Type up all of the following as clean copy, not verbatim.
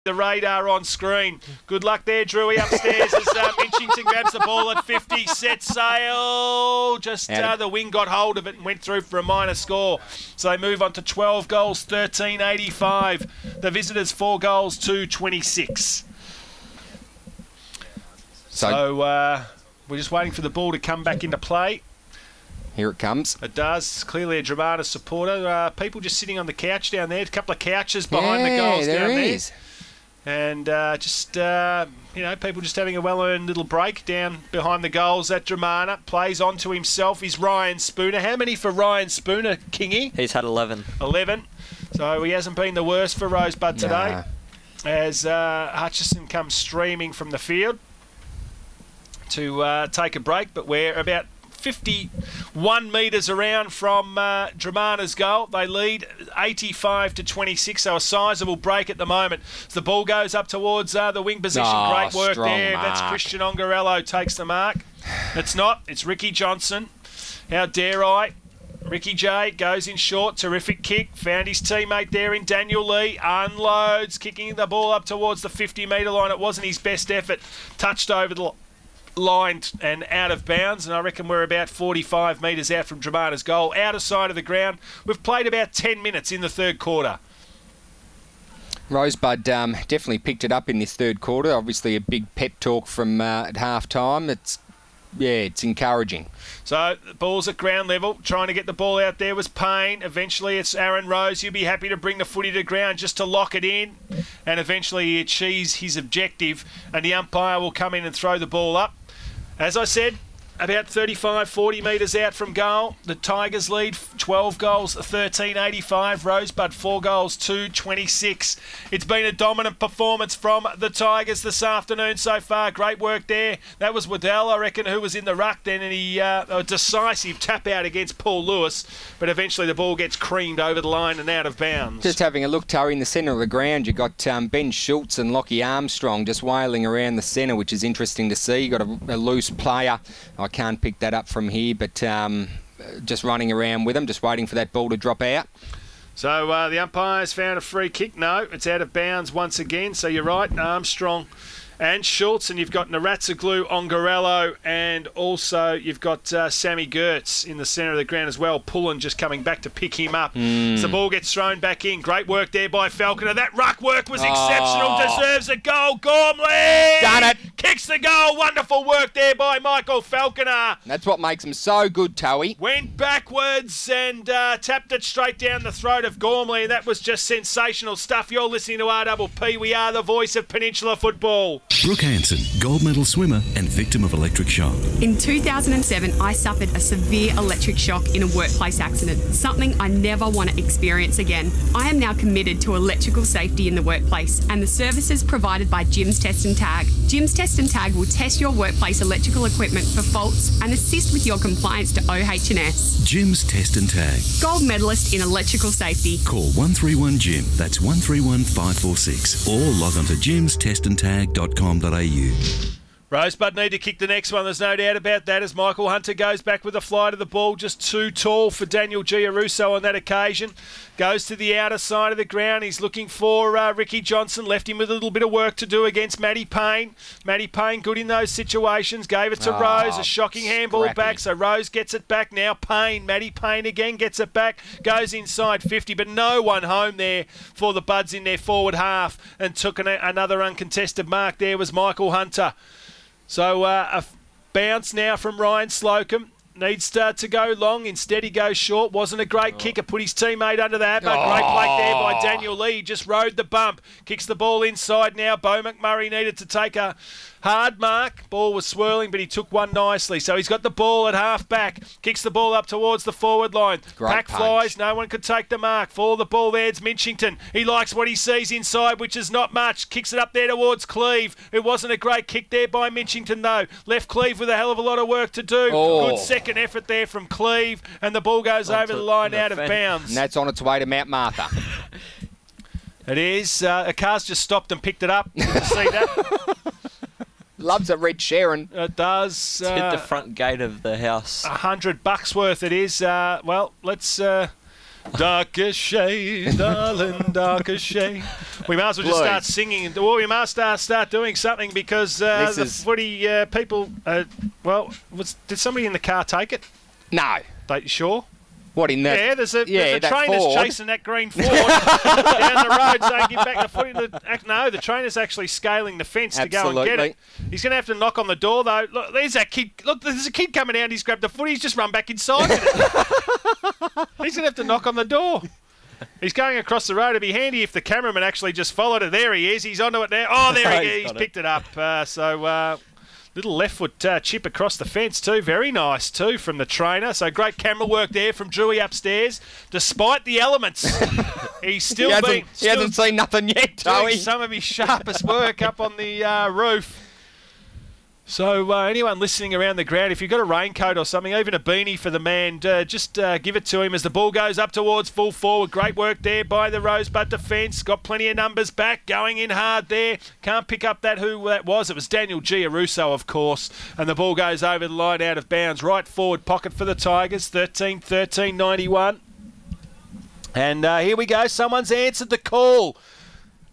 the radar on screen. Good luck there, Drewy, upstairs as Minchington grabs the ball at 50, set sail. Just the wing got hold of it and went through for a minor score. So they move on to 12 goals, 13.85. The visitors 4 goals, 2.26. So we're just waiting for the ball to come back into play. Here it comes. It does. Clearly a Dromana supporter. People just sitting on the couch down there. A couple of couches behind the goals down there. And people just having a well-earned little break down behind the goals at Dromana. Plays on to himself is Ryan Spooner. How many for Ryan Spooner, Kingy? He's had 11. 11. So he hasn't been the worst for Rosebud today. As Hutchison comes streaming from the field to take a break. But we're about 51 metres around from Dromana's goal. They lead 85-26, so a sizable break at the moment. So the ball goes up towards the wing position. Great work there. Mark. That's Christian Ongarello takes the mark. It's not. It's Ricky Johnson. How dare I? Ricky J goes in short. Terrific kick. Found his teammate there in Daniel Lee. Unloads, kicking the ball up towards the 50-metre line. It wasn't his best effort. Touched over the line and out of bounds, and I reckon we're about 45 metres out from Dromana's goal, out of sight of the ground. We've played about 10 minutes in the third quarter. Rosebud definitely picked it up in this third quarter. Obviously a big pep talk from at half-time. It's encouraging. So the ball's at ground level. Trying to get the ball out there was Payne. Eventually it's Aaron Rose. He'll be happy to bring the footy to ground just to lock it in. And eventually he achieves his objective. And the umpire will come in and throw the ball up. As I said, about 35, 40 metres out from goal. The Tigers lead 12 goals, 13.85. Rosebud 4 goals, 2.26. It's been a dominant performance from the Tigers this afternoon so far. Great work there. That was Waddell, I reckon, who was in the ruck then, and he a decisive tap out against Paul Lewis. But eventually the ball gets creamed over the line and out of bounds. Just having a look, Terry, in the centre of the ground, you've got Ben Schultz and Lockie Armstrong just wailing around the centre, which is interesting to see. You've got a loose player. I can't pick that up from here, but just running around with them, just waiting for that ball to drop out. So the umpire's found a free kick. No, it's out of bounds once again. So you're right, Armstrong and Schultz, and you've got Naratsoglu, Ongarello, and also you've got Sammy Gertz in the centre of the ground as well. Pullen just coming back to pick him up. So the ball gets thrown back in. Great work there by Falconer. That ruck work was exceptional. Deserves a goal. Gormley! Done it! Kicks the goal. Wonderful work there by Michael Falconer. That's what makes him so good, Towie. Went backwards and tapped it straight down the throat of Gormley, and that was just sensational stuff. You're listening to RPP. We are the voice of Peninsula football. Brooke Hanson, gold medal swimmer and victim of electric shock. In 2007, I suffered a severe electric shock in a workplace accident, something I never want to experience again. I am now committed to electrical safety in the workplace and the services provided by Jim's Test and Tag. Jim's Test and Tag will test your workplace electrical equipment for faults and assist with your compliance to OH&S. Jim's Test and Tag. Gold medalist in electrical safety. Call 131-JIM, that's 131-546, or log on to jimstestandtag.com. Rosebud need to kick the next one, there's no doubt about that, as Michael Hunter goes back with a fly to the ball, just too tall for Daniel Giarusso on that occasion. Goes to the outer side of the ground, he's looking for Ricky Johnson, left him with a little bit of work to do against Matty Payne. Matty Payne good in those situations, gave it to Rose, a shocking handball back, so Rose gets it back, now Payne, Matty Payne again gets it back, goes inside 50, but no one home there for the Buds in their forward half, and took another uncontested mark there was Michael Hunter. So a bounce now from Ryan Slocum. Needs to go long. Instead, he goes short. Wasn't a great kicker. Put his teammate under that. But great play there by Daniel Lee. Just rode the bump. Kicks the ball inside now. Beau McMurray needed to take a hard mark. Ball was swirling, but he took one nicely. So he's got the ball at half back. Kicks the ball up towards the forward line. Pack flies. No one could take the mark. For the ball there, it's Minchington. He likes what he sees inside, which is not much. Kicks it up there towards Cleve. It wasn't a great kick there by Minchington, though. Left Cleve with a hell of a lot of work to do. Good second effort there from Cleve, and the ball goes over the line out of bounds. And that's on its way to Mount Martha. It is. A car's just stopped and picked it up. Did you see that? Loves it, Red Sharon. It does. It's hit the front gate of the house. $100 worth it is. Well, let's... darker shade, darling, darker shade. We might as well just start singing. Well, we must start doing something because the footy people... did somebody in the car take it? No. Are you sure? What, in that? Yeah, there's a trainer's chasing that green Ford down the road saying, give back the footy. No, the trainer's actually scaling the fence to go and get it. He's going to have to knock on the door, though. Look, there's that kid. Look, there's a kid coming out. He's grabbed the footy. He's just run back inside with it. He's going to have to knock on the door. He's going across the road. It'd be handy if the cameraman actually just followed it. There he is. He's onto it now. Oh, there he is. He's picked it up. Little left foot chip across the fence too. Very nice too from the trainer. So great camera work there from Drewy upstairs. Despite the elements, he's still he hasn't seen nothing yet, doing some of his sharpest work up on the roof. So anyone listening around the ground, if you've got a raincoat or something, even a beanie for the man, just give it to him as the ball goes up towards full forward. Great work there by the Rosebud defence. Got plenty of numbers back, going in hard there. Can't pick up who that was. It was Daniel Giarusso, of course. And the ball goes over the line out of bounds. Right forward pocket for the Tigers, 13-13-91. And here we go. Someone's answered the call.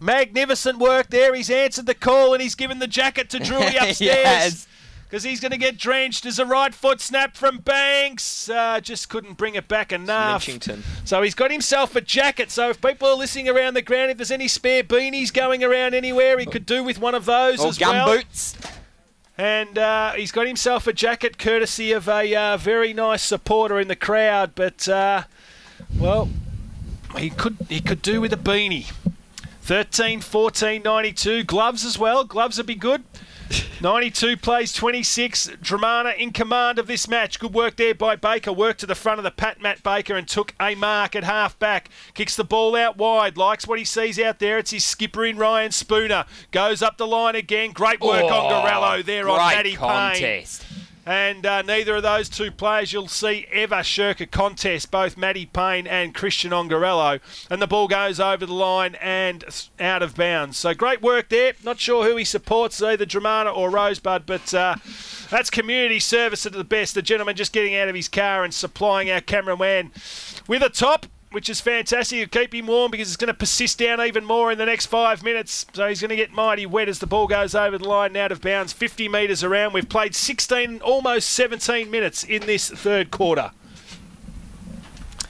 Magnificent work there. He's answered the call and he's given the jacket to Drewy upstairs. Because he's going to get drenched. As a right foot snap from Banks. Just couldn't bring it back enough. So he's got himself a jacket. So if people are listening around the ground, if there's any spare beanies going around anywhere, he could do with one of those as well. Or gumboots. And he's got himself a jacket courtesy of a very nice supporter in the crowd. But, he could do with a beanie. 13-14-92. Gloves as well. Gloves would be good. 92 plays 26. Dromana in command of this match. Good work there by Baker. Worked to the front of the Matt Baker and took a mark at half back. Kicks the ball out wide. Likes what he sees out there. It's his skipper in Ryan Spooner. Goes up the line again. Great work on Gorello there on Matty Payne. And neither of those two players you'll see ever shirk a contest, both Matty Payne and Christian Ongarello. And the ball goes over the line and out of bounds. So great work there. Not sure who he supports, either Dromana or Rosebud, but that's community service at the best. The gentleman just getting out of his car and supplying our cameraman with a top, which is fantastic. It'll keep him warm because it's going to persist down even more in the next 5 minutes. So he's going to get mighty wet as the ball goes over the line and out of bounds, 50 metres around. We've played 16, almost 17 minutes in this third quarter.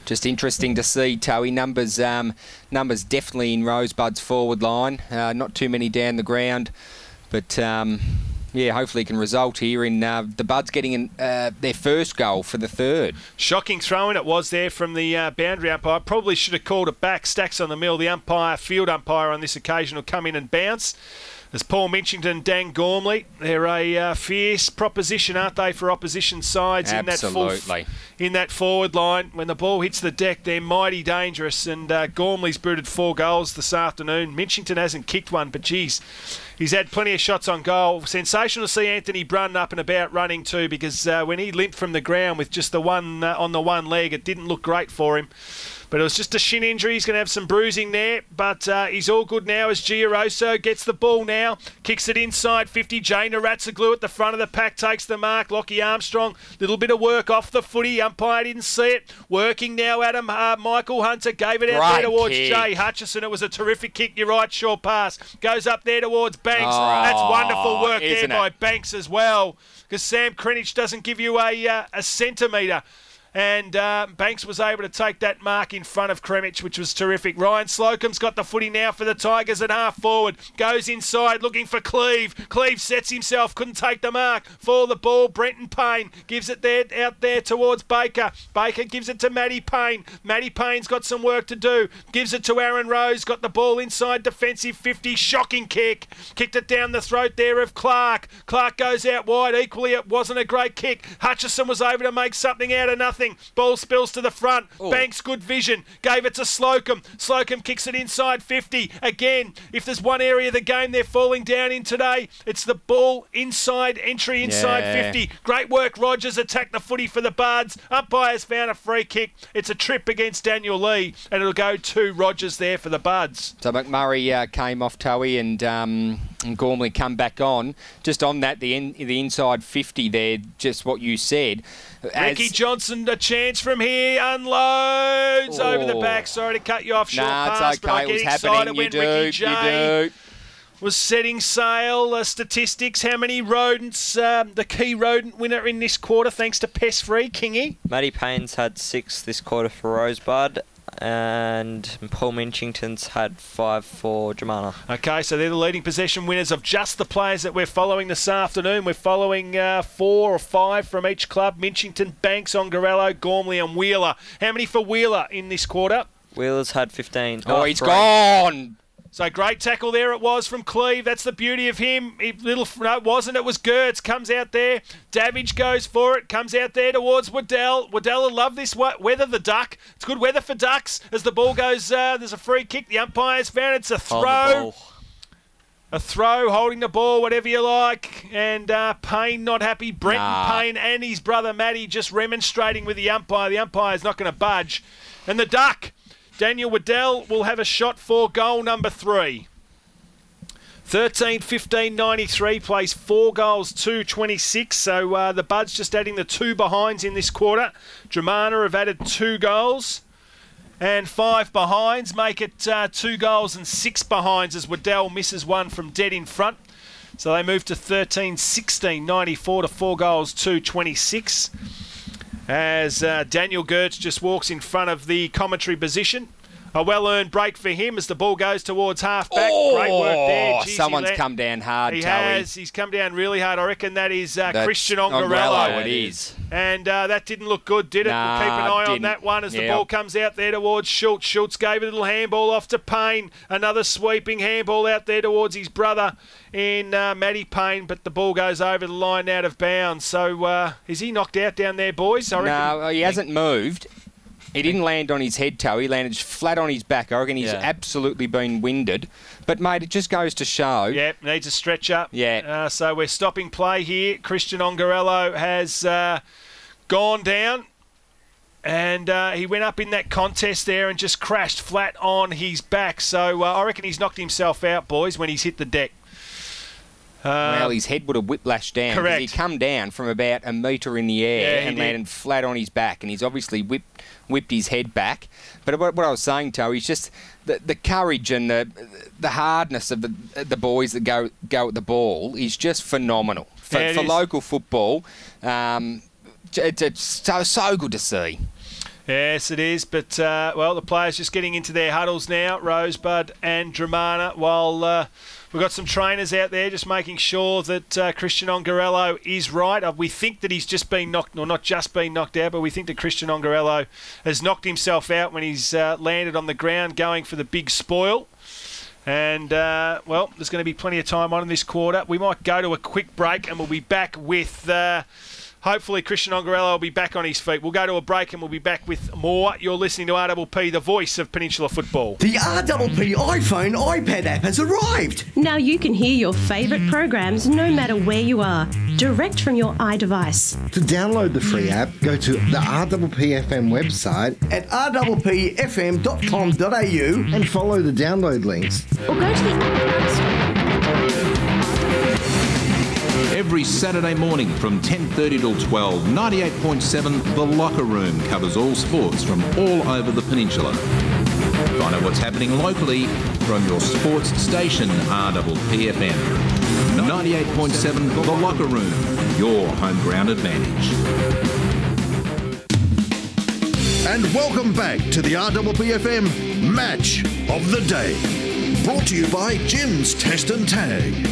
Just interesting to see, Toey. Numbers definitely in Rosebud's forward line. Not too many down the ground, but... yeah, hopefully it can result here in the Buds getting their first goal for the third. Shocking throw-in it was there from the boundary umpire. Probably should have called it back. Stacks on the mill. The field umpire on this occasion will come in and bounce. There's Paul Minchington and Dan Gormley. They're a fierce proposition, aren't they, for opposition sides? Absolutely. In that forward line. When the ball hits the deck, they're mighty dangerous. And Gormley's booted 4 goals this afternoon. Minchington hasn't kicked one, but geez, he's had plenty of shots on goal. Sensational to see Anthony Brunn up and about running too, because when he limped from the ground with just the one on the one leg, it didn't look great for him. But it was just a shin injury. He's going to have some bruising there. But he's all good now as Giaroso gets the ball now. Kicks it inside 50. Jay Naratsaglu at the front of the pack takes the mark. Lockie Armstrong, little bit of work off the footy. Umpire didn't see it. Working now at him. Michael Hunter gave it out there towards Jay Hutchison. It was a terrific kick. You're right, short pass. Goes up there towards Banks. That's wonderful work there by Banks as well. Because Sam Crenich doesn't give you a centimetre. And Banks was able to take that mark in front of Kremich, which was terrific. Ryan Slocum's got the footy now for the Tigers at half forward. Goes inside looking for Cleve. Cleve sets himself, couldn't take the mark. For the ball, Brenton Payne gives it there out there towards Baker. Baker gives it to Matty Payne. Matty Payne's got some work to do. Gives it to Aaron Rose. Got the ball inside defensive 50. Shocking kick. Kicked it down the throat there of Clark. Clark goes out wide. Equally, it wasn't a great kick. Hutchison was able to make something out of nothing. Ball spills to the front. Banks, good vision. Gave it to Slocum. Slocum kicks it inside 50. Again, if there's one area of the game they're falling down in today, it's the ball inside, entry inside 50. Great work, Rogers. Attacked the footy for the Buds. Umpires found a free kick. It's a trip against Daniel Lee, and it'll go to Rogers there for the Buds. So McMurray came off Toey and... and Gormley come back on. Just on that, the inside 50 there, just what you said. Ricky Johnson, a chance from here, unloads over the back. Sorry to cut you off, short pass, it's okay. but I get excited when Ricky J was setting sail. Statistics, how many rodents, the key rodent winner in this quarter, thanks to Pest Free, Kingy? Matty Payne's had 6 this quarter for Rosebud, and Paul Minchington's had 5 for Dromana. Okay, so they're the leading possession winners of just the players that we're following this afternoon. We're following 4 or 5 from each club. Minchington, Banks, Ongarello, Gormley and Wheeler. How many for Wheeler in this quarter? Wheeler's had 15. Oh, he's gone! So great tackle there it was from Cleve. That's the beauty of him. No, it wasn't. It was Gertz. Comes out there. Davidge goes for it. Comes out there towards Waddell. Waddell will love this weather, the duck. It's good weather for ducks. As the ball goes, there's a free kick. The umpire's found it's a throw. A throw, holding the ball, whatever you like. And Payne not happy. Brenton Payne and his brother Matty just remonstrating with the umpire. The umpire's not going to budge. And the duck, Daniel Waddell, will have a shot for goal number 3. 13-15-93, plays 4 goals, 2-26. So the Buds just adding the 2 behinds in this quarter. Dromana have added 2 goals. And 5 behinds make it 2 goals and 6 behinds as Waddell misses one from dead in front. So they move to 13-16-94 to 4 goals, 2-26. As Daniel Gertz just walks in front of the commentary position. A well-earned break for him as the ball goes towards half-back. Great work there. Jeez, someone's come down hard, He Towie. has. He's come down really hard. I reckon that is Christian Ongarello. It is. And that didn't look good, did it? Nah, We'll keep an eye on didn't. that one as the ball comes out there towards Schultz. Schultz gave a little handball off to Payne. Another sweeping handball out there towards his brother in Matty Payne, but the ball goes over the line out of bounds. So is he knocked out down there, boys? I reckon. No, he hasn't moved. He didn't land on his head, Toe. He landed flat on his back. I reckon he's absolutely been winded. But, mate, it just goes to show. Yep, needs a stretch up. Yeah. So we're stopping play here. Christian Ongarello has gone down. And he went up in that contest there and just crashed flat on his back. So I reckon he's knocked himself out, boys, when he's hit the deck. Well, his head would have whiplashed down. Correct. He'd come down from about a metre in the air and landed flat on his back. And he's obviously whipped his head back. But what I was saying, Toe, is just the courage and the hardness of the boys that go at the ball is just phenomenal. For local football, it's so good to see. Yes, it is. But, well, the players just getting into their huddles now, Rosebud and Dromana, while we've got some trainers out there just making sure that Christian Ongarello is right. We think that he's just been knocked, or not just been knocked out, but we think that Christian Ongarello has knocked himself out when he's landed on the ground going for the big spoil. And, well, there's going to be plenty of time on in this quarter. We might go to a quick break and we'll be back with... hopefully Christian Ongarello will be back on his feet. We'll go to a break and we'll be back with more. You're listening to RPP, the voice of Peninsula football. The RPP iPhone iPad app has arrived. Now you can hear your favourite programs no matter where you are, direct from your iDevice. To download the free app, go to the RPP FM website at rppfm.com.au and follow the download links. Or go to the App Store. Every Saturday morning from 10:30 till 12, 98.7 The Locker Room covers all sports from all over the peninsula. Find out what's happening locally from your sports station, RPPFM. 98.7 The Locker Room, your home ground advantage. And welcome back to the RPPFM Match of the Day. Brought to you by Jim's Test and Tag.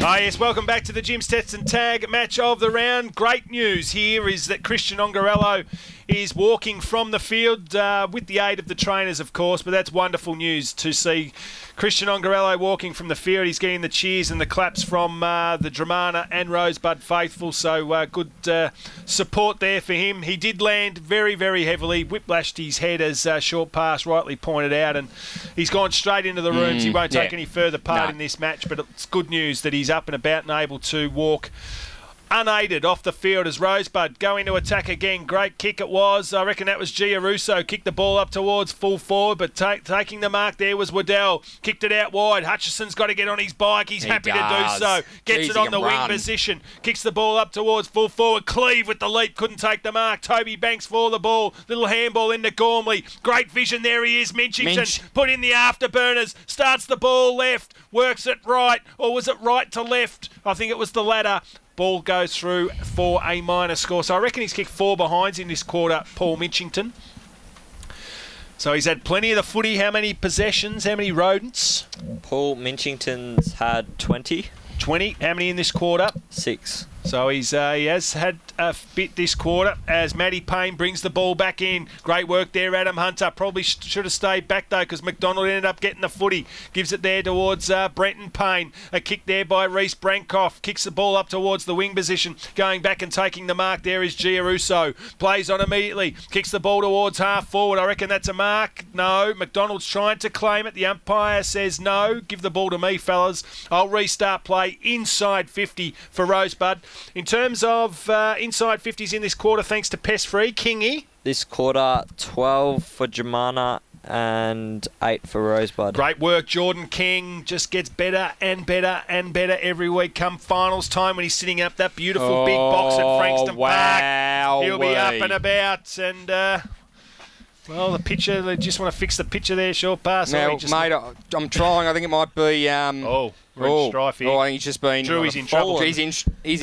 Ah, yes, welcome back to the Jim's Test and Tag match of the round. Great news here is that Christian Ongarello is walking from the field with the aid of the trainers, of course, but that's wonderful news to see Christian Ongarello walking from the field. He's getting the cheers and the claps from the Dromana and Rosebud faithful, so good support there for him. He did land very, very heavily, whiplashed his head, as Short Pass rightly pointed out, and he's gone straight into the rooms. He won't take any further part in this match, but it's good news that he's up and about and able to walk unaided off the field as Rosebud going to attack again. Great kick it was. I reckon that was Giarusso. Kicked the ball up towards full forward, but taking the mark there was Waddell. Kicked it out wide. Hutchison's got to get on his bike. He's happy to do so. Gets it on the wing position. Kicks the ball up towards full forward. Cleve with the leap. Couldn't take the mark. Toby Banks for the ball. Little handball into Gormley. Great vision. There he is. Minchington put in the afterburners. Starts the ball left. Works it right. Or was it right to left? I think it was the latter. Ball goes through for a minor score. So I reckon he's kicked 4 behinds in this quarter, Paul Minchington. So he's had plenty of the footy. How many possessions? How many rodents? Paul Minchington's had 20. 20. How many in this quarter? 6. So he has had a bit this quarter as Matty Payne brings the ball back in. Great work there, Adam Hunter. Probably should have stayed back though because McDonald ended up getting the footy. Gives it there towards Brenton Payne. A kick there by Reece Brankoff. Kicks the ball up towards the wing position. Going back and taking the mark there is Giarusso. Plays on immediately. Kicks the ball towards half forward. I reckon that's a mark. No. McDonald's trying to claim it. The umpire says no. Give the ball to me, fellas. I'll restart play inside 50 for Rosebud. In terms of inside 50s in this quarter, thanks to Pest Free, Kingy. This quarter, 12 for Dromana and 8 for Rosebud. Great work, Jordan King. Just gets better and better and better every week. Come finals time when he's sitting up that beautiful big box at Frankston Park. He'll be up and about and... well, the pitcher, they just want to fix the pitcher there, short pass. Now, mate, I'm trying. I think it might be... we're in strife here. I think he's just been... Drew, he's in trouble. He's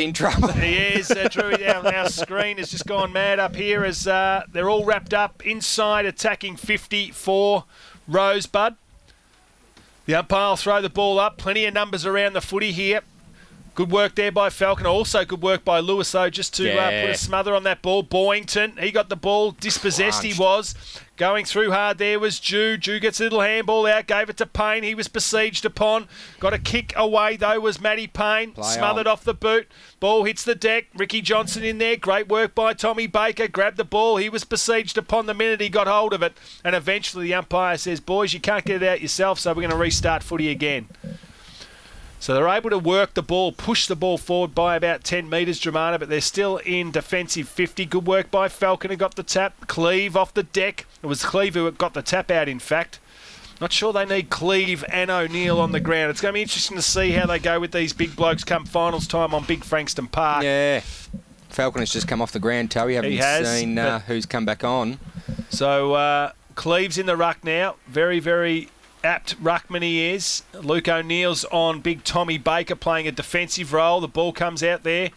in trouble. He is. Drew, our screen has just gone mad up here as they're all wrapped up inside attacking 50 for Rosebud. The umpire will throw the ball up. Plenty of numbers around the footy here. Good work there by Falconer. Also good work by Lewis, though, just to put a smother on that ball. Boyington, he got the ball. Dispossessed he was. Going through hard there was Jew. Jew gets a little handball out. Gave it to Payne. He was besieged upon. Got a kick away, though, was Matty Payne. Smothered off the boot. Ball hits the deck. Ricky Johnson in there. Great work by Tommy Baker. Grabbed the ball. He was besieged upon the minute he got hold of it. And eventually the umpire says, boys, you can't get it out yourself, so we're going to restart footy again. So they're able to work the ball, push the ball forward by about 10 metres, Dromana, but they're still in defensive 50. Good work by Falconer, got the tap. Cleve off the deck. It was Cleve who got the tap out, in fact. Not sure they need Cleve and O'Neill on the ground. It's going to be interesting to see how they go with these big blokes come finals time on Big Frankston Park. Yeah. Falconer's just come off the ground, Toey. Haven't seen who's come back on. So Cleve's in the ruck now. Very, very... apt ruckman he is. Luke O'Neill's on big Tommy Baker playing a defensive role. The ball comes out there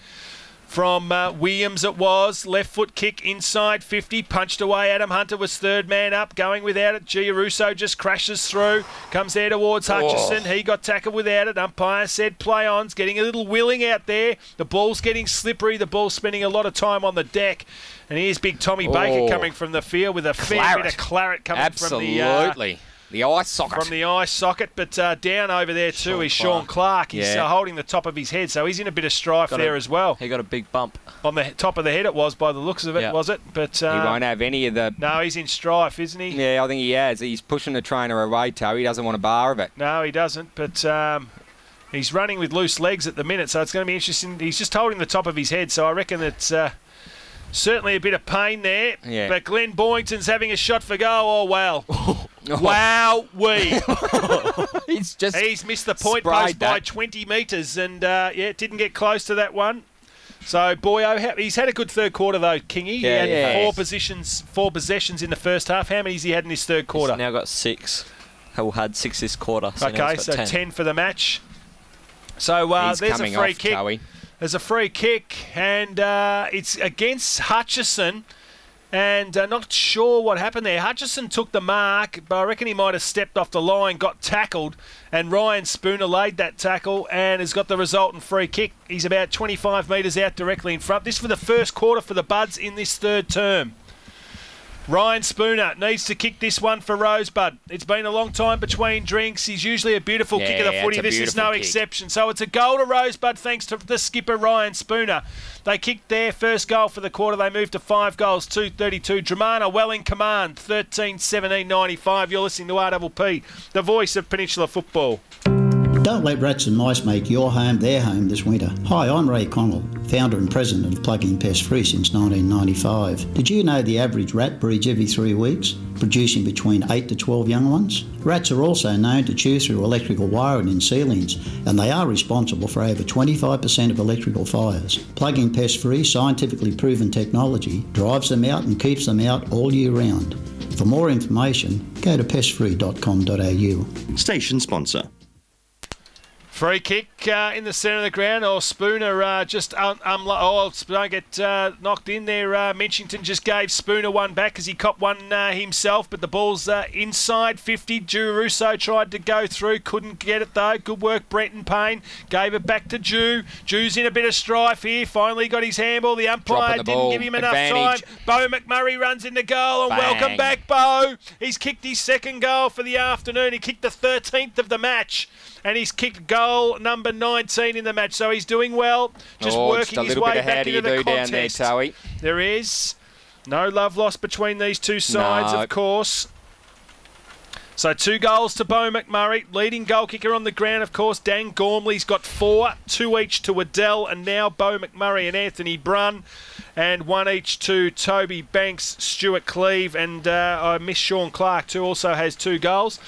from Williams it was. Left foot kick inside 50. Punched away. Adam Hunter was third man up. Going without it. Giarusso just crashes through. Comes there towards Hutchison. He got tackled without it. Umpire said play on. It's getting a little willing out there. The ball's getting slippery. The ball's spending a lot of time on the deck. And here's big Tommy Baker coming from the field with a fair bit of claret coming from the... the eye socket. From the eye socket, but down over there too is Sean Clark. He's holding the top of his head, so he's in a bit of strife there as well. He got a big bump. On the top of the head it was, by the looks of it, was it? But he won't have any of the... No, he's in strife, isn't he? Yeah, I think he has. He's pushing the trainer away, Toe. He doesn't want a bar of it. No, he doesn't, but he's running with loose legs at the minute, so it's going to be interesting. He's just holding the top of his head, so I reckon it's... certainly a bit of pain there, but Glenn Boyington's having a shot for goal. Oh, wow. Wow-wee. He's missed the point post by 20 metres and, didn't get close to that one. So, Boyo, he's had a good third quarter, though, Kingy. He had four possessions in the first half. How many has he had in his third quarter? He's now got 6. He'll had 6 this quarter. So okay, so 10 for the match. So, there's a free kick. Toey. There's a free kick, and it's against Hutchison, and not sure what happened there. Hutchison took the mark, but I reckon he might have stepped off the line, got tackled, and Ryan Spooner laid that tackle and has got the resultant free kick. He's about 25 metres out directly in front. This for the first quarter for the Buds in this third term. Ryan Spooner needs to kick this one for Rosebud. It's been a long time between drinks. He's usually a beautiful kick of the footy. This is no exception. So it's a goal to Rosebud thanks to the skipper, Ryan Spooner. They kicked their first goal for the quarter. They moved to 5 goals, 2-32. Dromana well in command, 13-17-95. You're listening to RPP, the voice of Peninsula football. Don't let rats and mice make your home their home this winter. Hi, I'm Ray Connell, founder and president of Plug-in Pest Free since 1995. Did you know the average rat breeds every 3 weeks, producing between 8 to 12 young ones? Rats are also known to chew through electrical wiring in ceilings, and they are responsible for over 25% of electrical fires. Plug-in Pest Free scientifically proven technology drives them out and keeps them out all year round. For more information, go to pestfree.com.au. Station sponsor. Free kick in the centre of the ground, or Spooner just don't get knocked in there. Minchington just gave Spooner one back because he copped one himself, but the ball's inside 50. Jew Russo tried to go through, couldn't get it though. Good work, Brenton Payne. Gave it back to Jew. Jew's in a bit of strife here. Finally got his handball. The umpire didn't give him enough time. Bo McMurray runs into goal, and welcome back, Bo. He's kicked his second goal for the afternoon. He kicked the 13th of the match. And he's kicked goal number 19 in the match, so he's doing well. Just working his way back into the contest. Down there, there is no love lost between these two sides, of course. So 2 goals to Bo McMurray. Leading goal kicker on the ground, of course, Dan Gormley's got 4, 2 each to Adele, and now Bo McMurray and Anthony Brunn, and 1 each to Toby Banks, Stuart Cleve, and I miss Sean Clark too, also has 2 goals.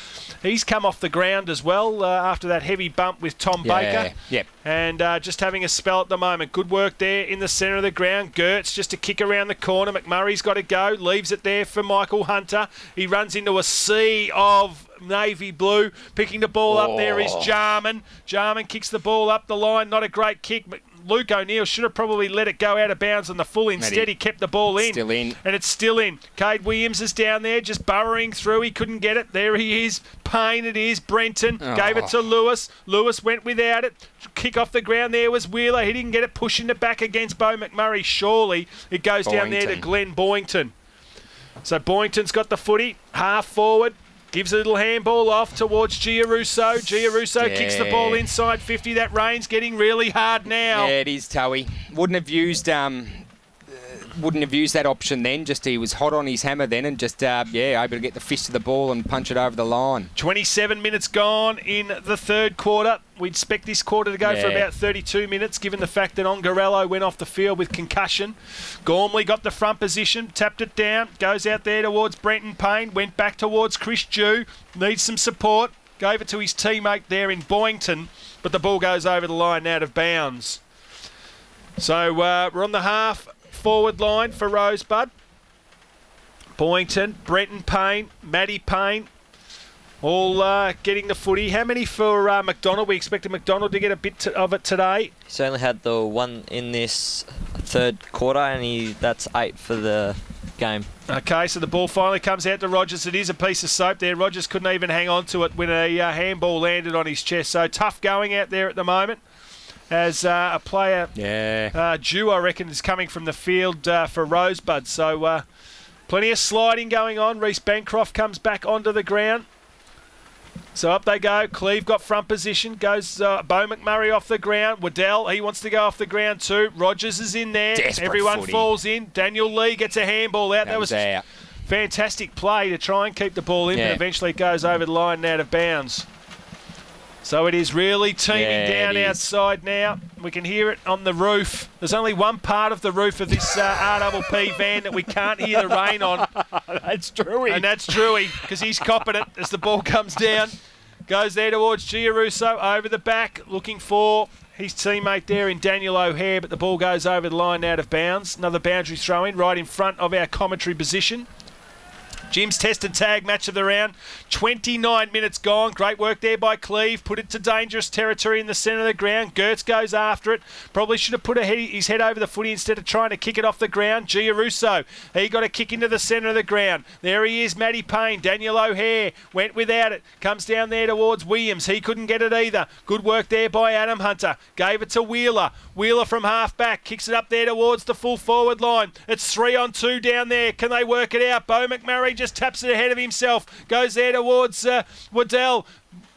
He's come off the ground as well after that heavy bump with Tom Baker. Yep. And just having a spell at the moment. Good work there in the centre of the ground. Gertz just a kick around the corner. McMurray's got to go. Leaves it there for Michael Hunter. He runs into a sea of navy blue. Picking the ball up there is Jarman. Jarman kicks the ball up the line. Not a great kick. Luke O'Neill should have probably let it go out of bounds on the full. Instead, he kept the ball in. Still in. And it's still in. Cade Williams is down there, just burrowing through. He couldn't get it. There he is. Payne it is. Brenton gave it to Lewis. Lewis went without it. Kick off the ground there was Wheeler. He didn't get it. Pushing it back against Bo McMurray. Surely it goes down there to Glenn Boynton. So Boynton's got the footy. Half forward. Gives a little handball off towards Giarusso. Giarusso kicks the ball inside 50. That rain's getting really hard now. Yeah, it is, Towie. Wouldn't have used that option then. Just he was hot on his hammer then, and just able to get the fist of the ball and punch it over the line. 27 minutes gone in the third quarter. We'd expect this quarter to go for about 32 minutes, given the fact that Ongarello went off the field with concussion. Gormley got the front position, tapped it down, goes out there towards Brenton Payne, went back towards Chris Jew, needs some support, gave it to his teammate there in Boynton, but the ball goes over the line out of bounds. So we're on the half forward line for Rosebud. Boynton, Brenton Payne, Matty Payne, all getting the footy. How many for McDonald? We expected McDonald to get a bit of it today. He's only had the 1 in this third quarter, and that's 8 for the game. Okay, so the ball finally comes out to Rogers. It is a piece of soap there. Rogers couldn't even hang on to it when a handball landed on his chest. So tough going out there at the moment. As a player, Jew, I reckon, is coming from the field for Rosebud. So plenty of sliding going on. Reece Bancroft comes back onto the ground. So up they go. Cleve got front position. Goes Bo McMurray off the ground. Waddell, he wants to go off the ground too. Rogers is in there. Desperate Everyone footy. Falls in. Daniel Lee gets a handball out. That was out. Fantastic play to try and keep the ball in, but eventually it goes over the line and out of bounds. So it is really teeming down outside now. We can hear it on the roof. There's only one part of the roof of this RPP van that we can't hear the rain on. That's Drewy. And that's Drewy, because he's copping it as the ball comes down. Goes there towards Giarusso, over the back, looking for his teammate there in Daniel O'Hare, but the ball goes over the line out of bounds. Another boundary throw in right in front of our commentary position. Jim's test and tag match of the round. 29 minutes gone. Great work there by Cleve. Put it to dangerous territory in the centre of the ground. Gertz goes after it. Probably should have put his head over the footy instead of trying to kick it off the ground. Giarusso, he got a kick into the centre of the ground. There he is, Matty Payne. Daniel O'Hare went without it. Comes down there towards Williams. He couldn't get it either. Good work there by Adam Hunter. Gave it to Wheeler. Wheeler from half back. Kicks it up there towards the full forward line. It's 3-on-2 down there. Can they work it out? Bo McMurray just taps it ahead of himself. Goes there towards Waddell.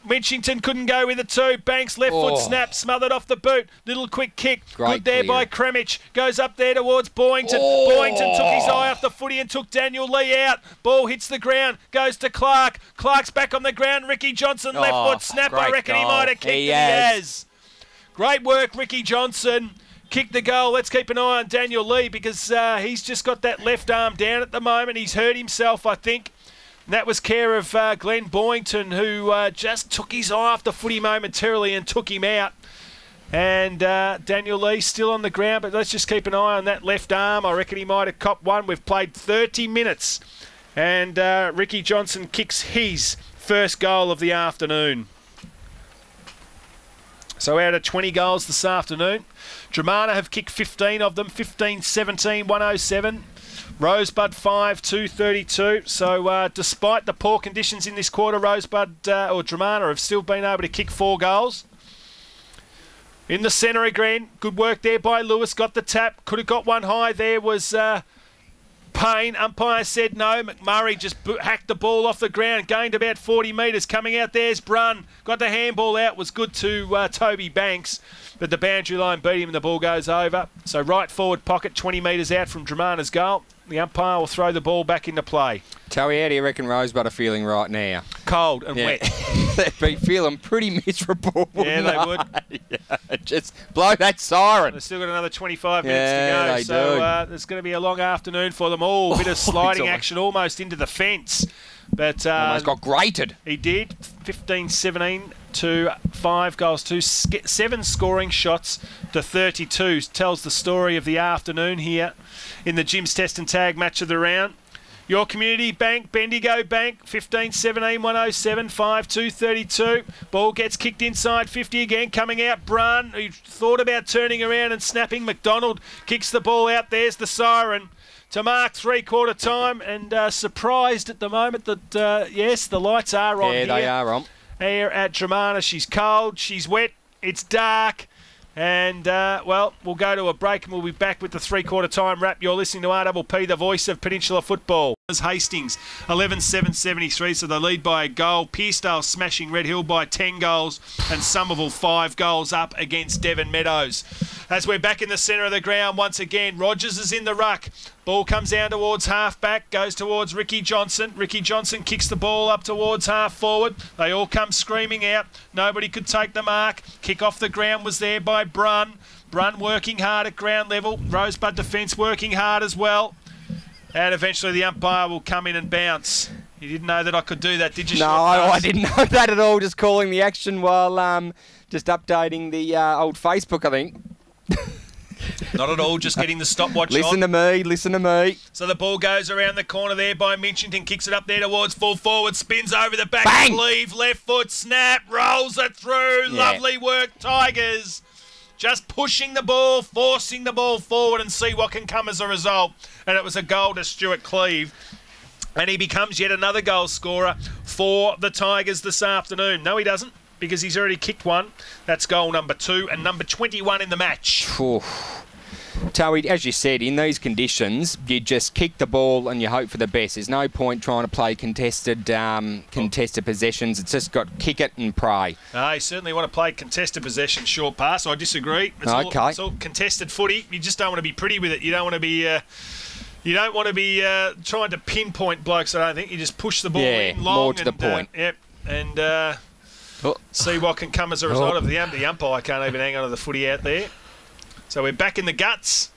Minchington couldn't go with the 2. Banks left foot snap, smothered off the boot. Little quick kick. Great Good there clear. by Kremich. Goes up there towards Boyington. Boyington took his eye off the footy and took Daniel Lee out. Ball hits the ground. Goes to Clark. Clark's back on the ground. Ricky Johnson left foot snap. I reckon he might have kicked it. He has. Great work, Ricky Johnson. Kicked the goal. Let's keep an eye on Daniel Lee because he's just got that left arm down at the moment. He's hurt himself, I think. And that was care of Glenn Boyington, who just took his eye off the footy momentarily and took him out. And Daniel Lee still on the ground, but let's just keep an eye on that left arm. I reckon he might have copped one. We've played 30 minutes. And Ricky Johnson kicks his first goal of the afternoon. So out of 20 goals this afternoon, Dromana have kicked 15 of them, 15-17, 107. Rosebud 5, 232. So despite the poor conditions in this quarter, Rosebud or Dromana have still been able to kick 4 goals. In the centre again, good work there by Lewis. Got the tap, could have got one high. There was Payne. Umpire said no. McMurray just hacked the ball off the ground, gained about 40 metres. Coming out there's Brun. Got the handball out, was good to Toby Banks. But the boundary line beat him and the ball goes over. So right forward pocket, 20 metres out from Dromana's goal. The umpire will throw the ball back into play. Towie, how do you reckon Rosebud are feeling right now? Cold and wet. They'd be feeling pretty miserable. Yeah, they would. Yeah, just blow that siren. They've still got another 25 minutes to go. They so there's going to be a long afternoon for them all. A bit of sliding action almost into the fence. But almost got grated. He did. 15-17 to 5 goals to 7 scoring shots to 32. Tells the story of the afternoon here in the Jim's Test and Tag match of the round. Your Community Bank, Bendigo Bank, 15-17, 107, 5-2, 32. Ball gets kicked inside 50 again, coming out Brun, who thought about turning around and snapping. McDonald kicks the ball out. There's the siren to mark 3/4 time, and surprised at the moment that, yes, the lights are on. Yeah, they are on. Here at Dromana, she's cold, she's wet, it's dark. And, well, we'll go to a break and we'll be back with the 3/4 time wrap. You're listening to RPP, the voice of Peninsula football. Hastings, 11-7-73, so they lead by a goal. Pearcedale smashing Red Hill by 10 goals and Somerville 5 goals up against Devon Meadows. As we're back in the centre of the ground once again, Rogers is in the ruck. Ball comes down towards half-back, goes towards Ricky Johnson. Ricky Johnson kicks the ball up towards half-forward. They all come screaming out. Nobody could take the mark. Kick off the ground was there by Brun. Brun working hard at ground level. Rosebud defence working hard as well. And eventually the umpire will come in and bounce. You didn't know that I could do that, did you? No, I didn't know that at all. Just calling the action while just updating the old Facebook, I think. Not at all, just getting the stopwatch on. Listen to me. So the ball goes around the corner there by Minchington, kicks it up there towards full forward, spins over the back, Bang! Leave, left foot, snap, rolls it through. Yeah. Lovely work, Tigers. Just pushing the ball, forcing the ball forward and see what can come as a result. And it was a goal to Stuart Cleave. And he becomes yet another goal scorer for the Tigers this afternoon. No, he doesn't, because he's already kicked one. That's goal number 2 and number 21 in the match. Towie, as you said, in these conditions, you just kick the ball and you hope for the best. There's no point trying to play contested possessions. It's just got kick it and pray. No, you certainly want to play contested possession, short pass. I disagree. It's all contested footy. You just don't want to be pretty with it. You don't want to be... trying to pinpoint blokes, I don't think. You just push the ball in long. More to the point. And see what can come as a result of the umpire can't even hang on to the footy out there. So we're back in the guts,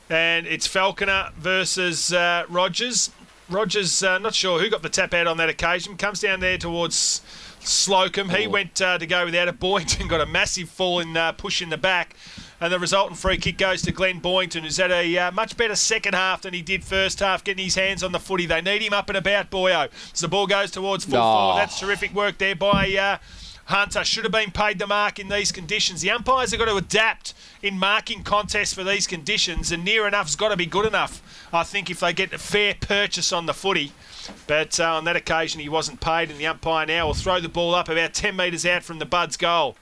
and it's Falconer versus Rogers. Rogers, not sure who got the tap out on that occasion. Comes down there towards Slocum. He went to go without it. Boynton got a massive fall in push in the back. And the resultant free kick goes to Glenn Boynton, who's had a much better second half than he did first half, getting his hands on the footy. They need him up and about, boyo. So the ball goes towards full forward. That's terrific work there by Hunter. Should have been paid the mark in these conditions. The umpires have got to adapt in marking contests for these conditions, and near enough's got to be good enough, I think, if they get a fair purchase on the footy. But on that occasion, he wasn't paid, and the umpire now will throw the ball up about 10 metres out from the Buds' goal.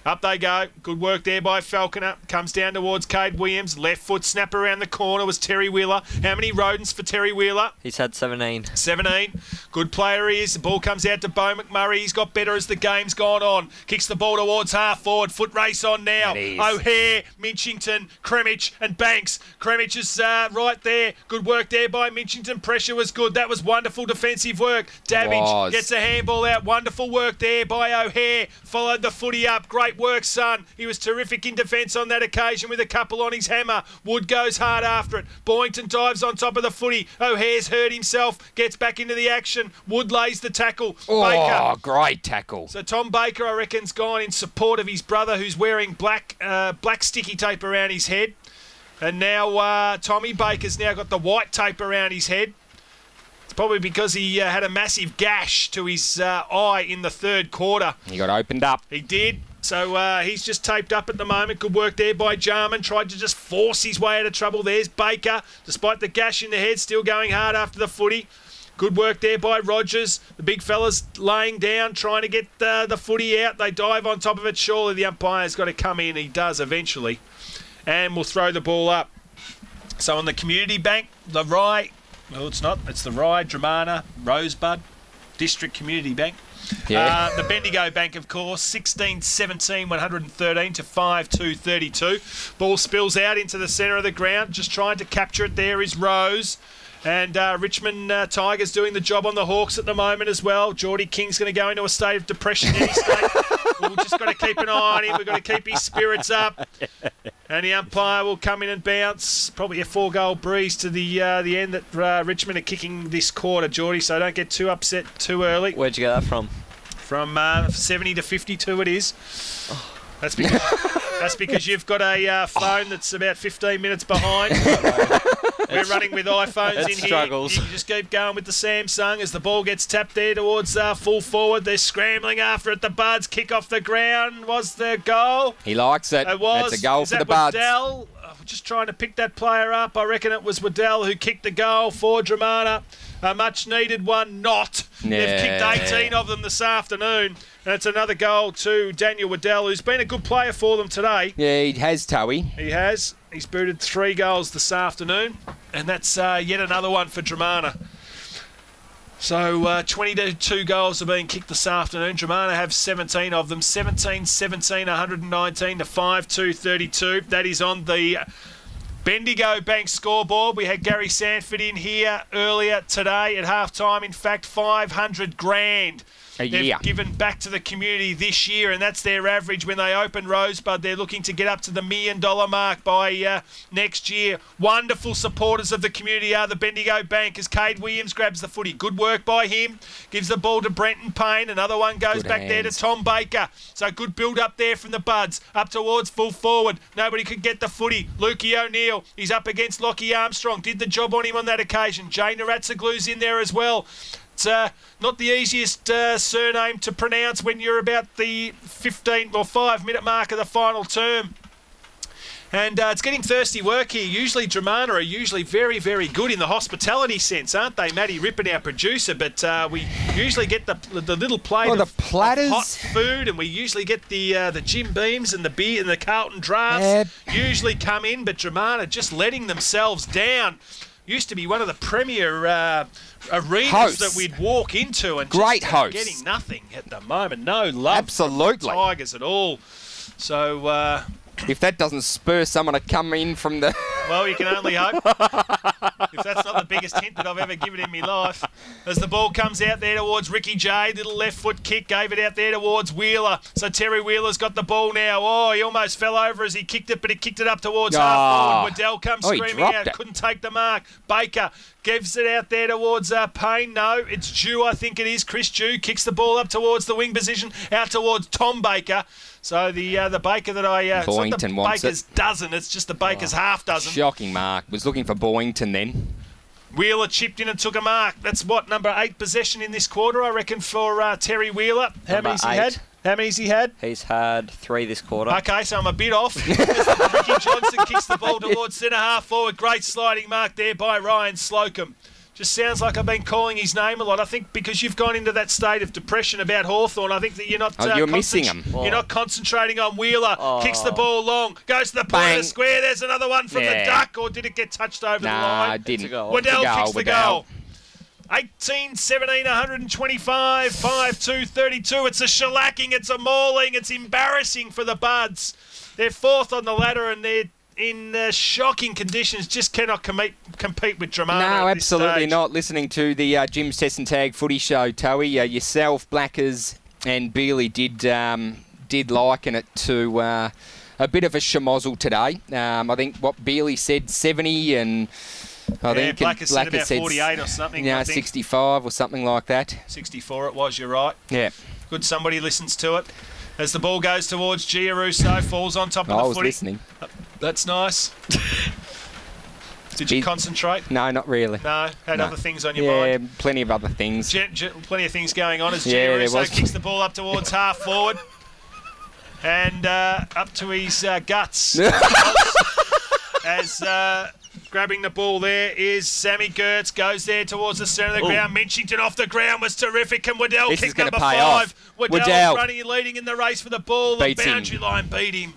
Up they go. Good work there by Falconer. Comes down towards Cade Williams. Left foot snap around the corner was Terry Wheeler. How many rodents for Terry Wheeler? He's had 17. 17. Good player he is. The ball comes out to Beau McMurray. He's got better as the game's gone on. Kicks the ball towards half forward. Foot race on now. O'Hare, Minchington, Cremich and Banks. Cremich is right there. Good work there by Minchington. Pressure was good. That was wonderful defensive work. Davidge gets a handball out. Wonderful work there by O'Hare. Followed the footy up. Great work, son. He was terrific in defence on that occasion with a couple on his hammer. Wood goes hard after it. Boyington dives on top of the footy. O'Hare's hurt himself. Gets back into the action. Wood lays the tackle. Baker. Great tackle. So Tom Baker, I reckon's gone in support of his brother who's wearing black sticky tape around his head. And now Tommy Baker's now got the white tape around his head. It's probably because he had a massive gash to his eye in the third quarter. He got opened up. He did. So he's just taped up at the moment. Good work there by Jarman. Tried to just force his way out of trouble. There's Baker. Despite the gash in the head, still going hard after the footy. Good work there by Rogers. The big fella's laying down, trying to get the footy out. They dive on top of it. Surely the umpire's got to come in. He does eventually. And we'll throw the ball up. So on the Community Bank, the Rye... Well, it's not. It's the Rye, Dromana, Rosebud, District Community Bank. Yeah. The Bendigo Bank, of course, 16-17, 113 to 5-2-32. Ball spills out into the centre of the ground. Just trying to capture it there is Rose. And Richmond Tigers doing the job on the Hawks at the moment as well. Geordie King's going to go into a state of depression any state. We've just got to keep an eye on him. We've got to keep his spirits up. And the umpire will come in and bounce. Probably a 4-goal breeze to the end that Richmond are kicking this quarter, Geordie, so don't get too upset too early. Where'd you get that from? From 70 to 52 it is. That's because you've got a phone that's about 15 minutes behind. We're running with iPhones in struggles. Here. You just keep going with the Samsung as the ball gets tapped there towards full forward. They're scrambling after it. The Buds kick off the ground. Was the goal? He likes it. It was. That's a goal for the Buds. Waddell? Just trying to pick that player up. I reckon it was Waddell who kicked the goal for Dromana. A much-needed one, not. Yeah. They've kicked 18 of them this afternoon. And it's another goal to Daniel Waddell, who's been a good player for them today. Yeah, he has, Towie. He has. He's booted 3 goals this afternoon. And that's yet another one for Dromana. So 22 goals are being kicked this afternoon. Dromana have 17 of them. 17-17, 119 to 5-2-32. That is on the Bendigo Bank scoreboard. We had Gary Sanford in here earlier today at halftime. In fact, 500 grand. They've given back to the community this year, and that's their average. When they open Rosebud, they're looking to get up to the $1 million mark by next year. Wonderful supporters of the community are the Bendigo Bank as Cade Williams grabs the footy. Good work by him. Gives the ball to Brenton Payne. Another one goes back there to Tom Baker. So good build up there from the Buds. Up towards full forward. Nobody could get the footy. Lukey O'Neill. He's up against Lockie Armstrong. Did the job on him on that occasion. Jay Naratsaglu's in there as well. It's not the easiest surname to pronounce when you're about the 15 or 5-minute mark of the final term. And it's getting thirsty work here. Usually Dromana are usually very, very good in the hospitality sense, aren't they? Maddie Rippin, our producer, but we usually get the little plate of hot food, and we usually get the Jim Beams and the beer and the Carlton drafts usually come in, but Dromana just letting themselves down. Used to be one of the premier arenas that we'd walk into, and great just hosts. Getting nothing at the moment. No love for the Tigers at all. So if that doesn't spur someone to come in from the... Well, you can only hope. If that's not the biggest hint that I've ever given in my life. As the ball comes out there towards Ricky J, little left foot kick, gave it out there towards Wheeler. So Terry Wheeler's got the ball now. Oh, he almost fell over as he kicked it, but he kicked it up towards half forward. Waddell comes screaming out, couldn't take the mark. Baker gives it out there towards Payne. No, it's Jew, I think it is. Chris Jew kicks the ball up towards the wing position, out towards Tom Baker. So the Baker that I... it's not the Baker's dozen, it's just the Baker's half dozen. Shocking mark. Was looking for Boyington then. Wheeler chipped in and took a mark. That's what, number 8 possession in this quarter, I reckon, for Terry Wheeler. How many's he had? How many's he had? He's had 3 this quarter. Okay, so I'm a bit off. Ricky Johnson kicks the ball towards centre half forward. Great sliding mark there by Ryan Slocum. Just sounds like I've been calling his name a lot. I think because you've gone into that state of depression about Hawthorn, I think that you're not... you're missing him. You're not concentrating on Wheeler. Kicks the ball long. Goes to the point of the square. There's another one from the duck. Or did it get touched over the line? No, it didn't. Waddell kicks the goal. 18, 17, 125, 5, 2, 32. It's a shellacking. It's a mauling. It's embarrassing for the Buds. They're fourth on the ladder and they're in shocking conditions, just cannot compete with Dromana. No, absolutely not. Listening to the Jim's Test and Tag footy show, Toey, yourself, Blackers and Bealey did liken it to a bit of a schmozzle today. I think what Bealey said, 70, and I think Blackers said about 48 or something. Yeah, 65 or something like that. 64 it was, you're right. Yeah. Good, somebody listens to it. As the ball goes towards Giarusso, falls on top of the footy. I was listening. That's nice. Did you concentrate? No, not really. No? Had other things on your mind? Yeah, plenty of other things. Plenty of things going on as Giarusso kicks the ball up towards half forward. And up to his guts. As grabbing the ball there is Sammy Gertz. Goes there towards the centre of the ground. Minchington off the ground was terrific. And Waddell kicked number 5. Waddell's running and leading in the race for the ball. The boundary line beat him.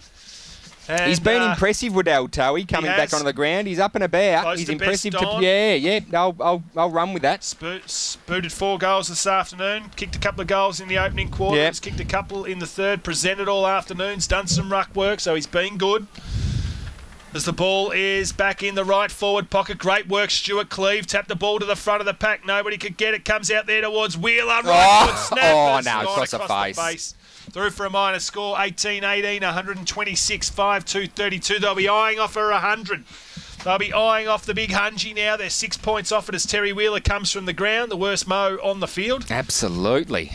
And, he's been impressive, Waddell, Toey, coming back onto the ground. He's up and about. He's impressive. I'll run with that. Booted 4 goals this afternoon. Kicked a couple of goals in the opening quarter. He's kicked a couple in the third. Presented all afternoon. He's done some ruck work, so he's been good. As the ball is back in the right forward pocket. Great work, Stuart Cleave. Tapped the ball to the front of the pack. Nobody could get it. Comes out there towards Wheeler. Right foot snap. Oh, no, across the face. Through for a minor score, 18-18, 126, 5-2, 32. They'll be eyeing off for 100. They'll be eyeing off the big Hungy now. They're 6 points off it as Terry Wheeler comes from the ground, the worst mo on the field. Absolutely.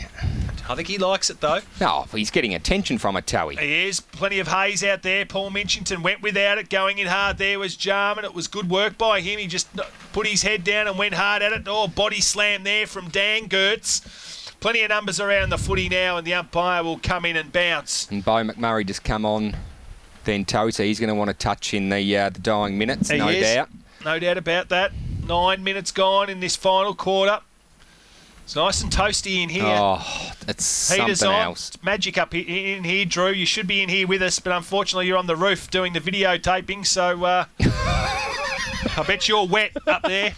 I think he likes it, though. No, he's getting attention from it, Toey. He is. Plenty of haze out there. Paul Minchington went without it. Going in hard there was Jarman. It was good work by him. He just put his head down and went hard at it. Oh, body slam there from Dan Gertz. Plenty of numbers around the footy now, and the umpire will come in and bounce. And Bo McMurray just come on then, Toey, so he's going to want to touch in the dying minutes, no doubt. No doubt about that. 9 minutes gone in this final quarter. It's nice and toasty in here. Oh, it's something else. It's magic up in here, Drew. You should be in here with us, but unfortunately you're on the roof doing the videotaping, so I bet you're wet up there.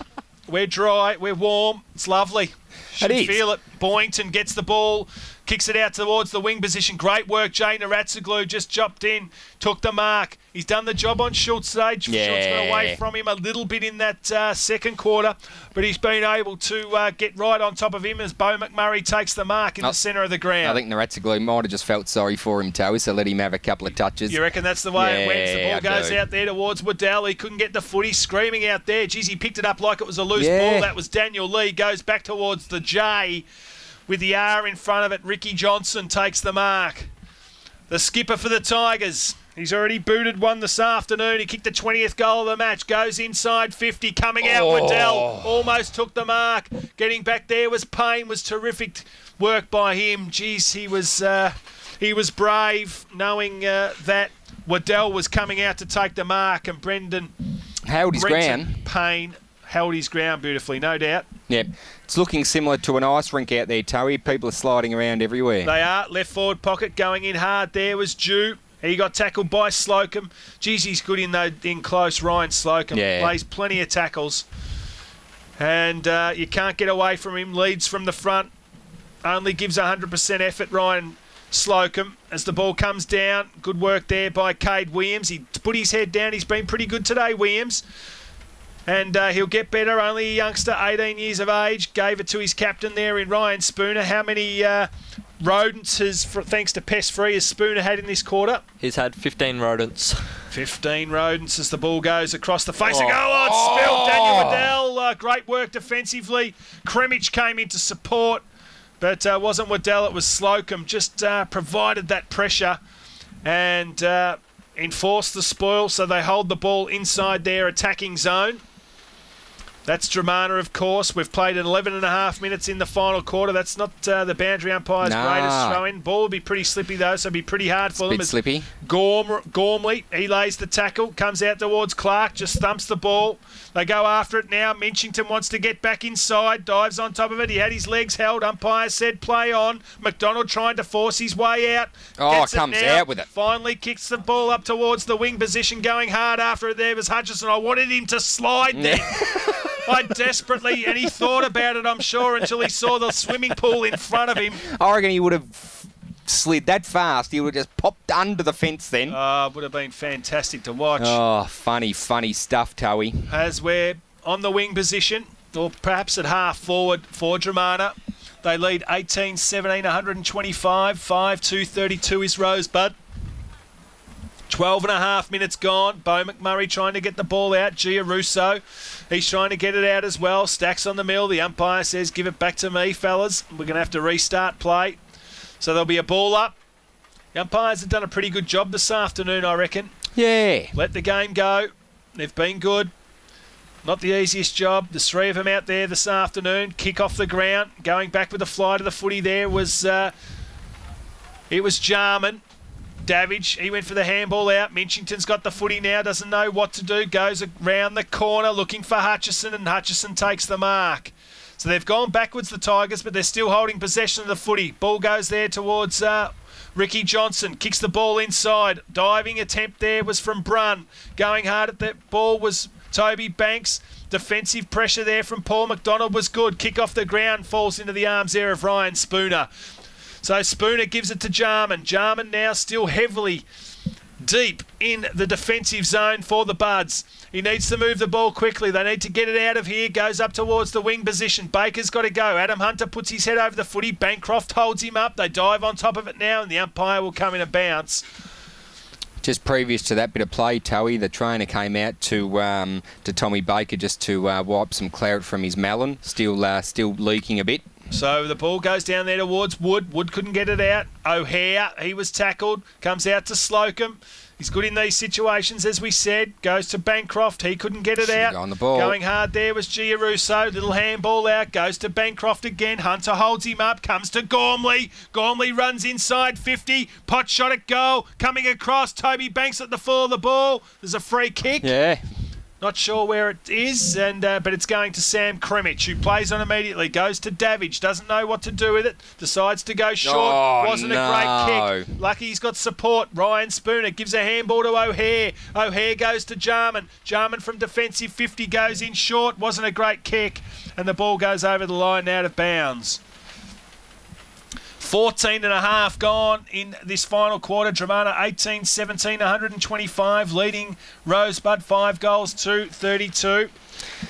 We're dry, we're warm, it's lovely. Should feel it. Boynton gets the ball, kicks it out towards the wing position. Great work, Jay Naratsoglu just chopped in, took the mark. He's done the job on Schultz today. Schultz got away from him a little bit in that second quarter, but he's been able to get right on top of him as Bo McMurray takes the mark in the centre of the ground. I think Naratsoglu might have just felt sorry for him, Toey, so let him have a couple of touches. You reckon that's the way it went? The ball goes out there towards Waddell. He couldn't get the footy, screaming out there. Geez, he picked it up like it was a loose ball. That was Daniel Lee. Goes back towards the J with the R in front of it. Ricky Johnson takes the mark. The skipper for the Tigers. He's already booted one this afternoon. He kicked the 20th goal of the match. Goes inside 50. Coming out, Waddell. Almost took the mark. Getting back there was Payne. Was terrific work by him. Geez, he was brave, knowing that Waddell was coming out to take the mark, and Brenton held his ground. Payne held his ground beautifully, no doubt. Yep. It's looking similar to an ice rink out there, Toey. People are sliding around everywhere. They are. Left forward pocket going in hard there was Dew. He got tackled by Slocum. Geez, he's good in close. Ryan Slocum plays plenty of tackles. And you can't get away from him. Leads from the front. Only gives 100% effort, Ryan Slocum. As the ball comes down, good work there by Cade Williams. He put his head down. He's been pretty good today, Williams. And he'll get better. Only a youngster, 18 years of age. Gave it to his captain there in Ryan Spooner. How many rodents thanks to Pest Free, has Spooner had in this quarter? He's had 15 rodents. 15 rodents as the ball goes across the face. It's spilled. Daniel Waddell. Great work defensively. Kremich came in to support, but wasn't Waddell, it was Slocum. Just provided that pressure and enforced the spoil, so they hold the ball inside their attacking zone. That's Dromana, of course. We've played 11.5 minutes in the final quarter. That's not the boundary umpire's greatest throw-in. Ball will be pretty slippy, though, so it'll be pretty hard for them. Bit slippy. Gormley, he lays the tackle, comes out towards Clark, just thumps the ball. They go after it now. Minchington wants to get back inside, dives on top of it. He had his legs held. Umpire said play on. McDonald trying to force his way out. Comes out with it. Finally kicks the ball up towards the wing position, going hard after it. There was Hutchison. I wanted him to slide there. I desperately, and he thought about it, I'm sure, until he saw the swimming pool in front of him. I reckon he would have slid that fast. He would have just popped under the fence then. Would have been fantastic to watch. Oh, funny stuff, Towie. As we're on the wing position, or perhaps at half forward for Dromana. They lead 18-17, 125, 5-2-32 is Rosebud. 12.5 minutes gone. Bo McMurray trying to get the ball out. Giarusso, he's trying to get it out as well. Stacks on the mill. The umpire says, give it back to me, fellas. We're going to have to restart play. So there'll be a ball up. The umpires have done a pretty good job this afternoon, I reckon. Yeah. Let the game go. They've been good. Not the easiest job. There's three of them out there this afternoon. Kick off the ground. Going back with the fly to the footy there was... it was Jarman. Davidge, he went for the handball out. Minchington's got the footy now, doesn't know what to do. Goes around the corner looking for Hutchison, and Hutchison takes the mark. So they've gone backwards, the Tigers, but they're still holding possession of the footy. Ball goes there towards Ricky Johnson. Kicks the ball inside. Diving attempt there was from Brunn. Going hard at that ball was Toby Banks. Defensive pressure there from Paul McDonald was good. Kick off the ground, falls into the arms there of Ryan Spooner. So Spooner gives it to Jarman. Jarman now still heavily deep in the defensive zone for the Buds. He needs to move the ball quickly. They need to get it out of here. Goes up towards the wing position. Baker's got to go. Adam Hunter puts his head over the footy. Bancroft holds him up. They dive on top of it now, and the umpire will come in a bounce. Just previous to that bit of play, Towie, the trainer came out to Tommy Baker just to wipe some claret from his melon. Still leaking a bit. So the ball goes down there towards Wood. Wood couldn't get it out. O'Hare, he was tackled. Comes out to Slocum. He's good in these situations, as we said. Goes to Bancroft. He couldn't get it out. On the ball. Going hard there was Giarusso. Little handball out. Goes to Bancroft again. Hunter holds him up. Comes to Gormley. Gormley runs inside 50. Pot shot at goal. Coming across. Toby Banks at the full of the ball. There's a free kick. Yeah. Not sure where it is, but it's going to Sam Kremich, who plays on immediately. Goes to Davidge, doesn't know what to do with it. Decides to go short. Wasn't a great kick. Lucky he's got support. Ryan Spooner gives a handball to O'Hare. O'Hare goes to Jarman. Jarman from defensive 50 goes in short. Wasn't a great kick. And the ball goes over the line out of bounds. 14.5 gone in this final quarter. Dromana 18-17, 125, leading Rosebud 5-32.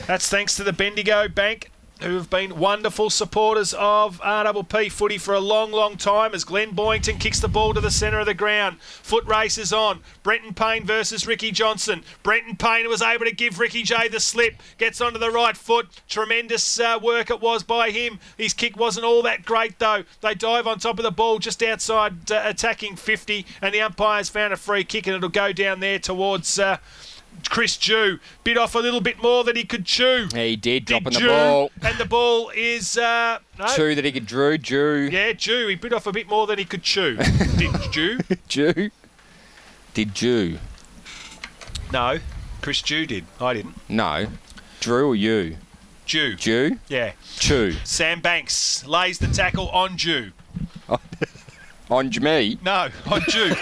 That's thanks to the Bendigo Bank, who have been wonderful supporters of RPP footy for a long, long time, as Glenn Boyington kicks the ball to the centre of the ground. Foot race is on. Brenton Payne versus Ricky Johnson. Brenton Payne was able to give Ricky J the slip. Gets onto the right foot. Tremendous work it was by him. His kick wasn't all that great, though. They dive on top of the ball just outside attacking 50, and the umpire's found a free kick, and it'll go down there towards... Chris Jew bit off a little bit more than he could chew. He did, dropping the ball. And the ball is... Chew that he could Jew. Yeah, Jew. He bit off a bit more than he could chew. Did Jew? Jew? Did Jew? No, Chris Jew did. I didn't. No. Drew or you? Jew. Jew? Yeah. Chew. Sam Banks lays the tackle on Jew. On me? No, on Jew.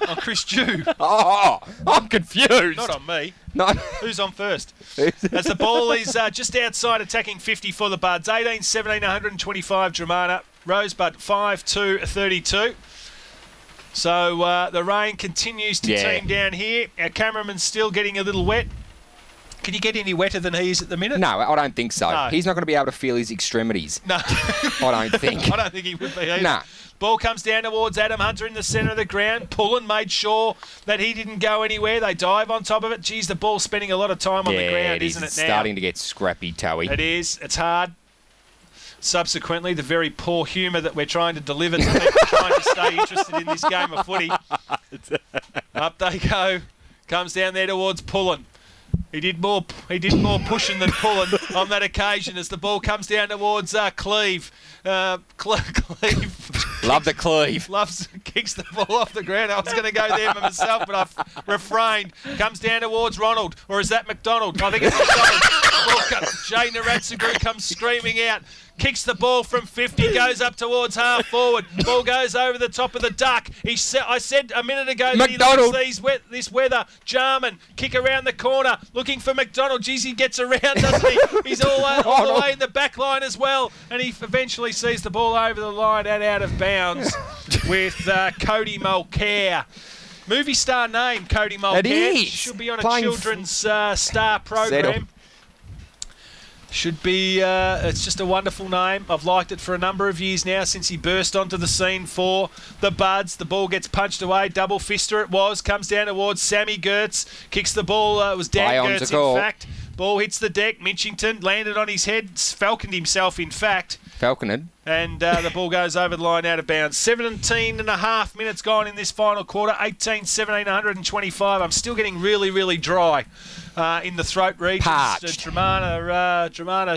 On Chris Jew. Oh, I'm confused. Not on me. No. Who's on first? As the ball is just outside attacking 50 for the Buds. 18-17, 125 Dromana. Rosebud 5-2-32. So the rain continues to team down here. Our cameraman's still getting a little wet. Can you get any wetter than he is at the minute? No, I don't think so. No. He's not going to be able to feel his extremities. No. I don't think. I don't think he would be either. Nah. Ball comes down towards Adam Hunter in the centre of the ground. Pullen made sure that he didn't go anywhere. They dive on top of it. Geez, the ball's spending a lot of time on the ground, isn't it now? It's starting to get scrappy, Towie. It is. It's hard. Subsequently, the very poor humour that we're trying to deliver to people trying to stay interested in this game of footy. Up they go. Comes down there towards Pullen. He did more pushing than pulling on that occasion as the ball comes down towards Cleve. Cleve. Love the Cleve. Kicks the ball off the ground. I was going to go there for myself, but I've refrained. Comes down towards Ronald, or is that McDonald? I think it's McDonald. Jay Naratsugru comes screaming out. Kicks the ball from 50, goes up towards half forward. Ball goes over the top of the duck. I said a minute ago that McDonald. he likes this weather. Jarman, kick around the corner, looking for McDonald. Geez, he gets around, doesn't he? He's all the way in the back line as well. And he eventually sees the ball over the line and out of bounds with Cody Mulcair. Movie star name, Cody Mulcair. It is. Should be on a children's star program. Should be, it's just a wonderful name. I've liked it for a number of years now since he burst onto the scene for the Buds. The ball gets punched away, double fister it was, comes down towards Sammy Gertz, kicks the ball, it was Dan Gertz in fact. Ball hits the deck, Minchington landed on his head, falconed himself in fact. Falconed. And the ball goes over the line out of bounds. 17 and a half minutes gone in this final quarter. 18-17, 125. I'm still getting really, really dry in the throat regions. Dromana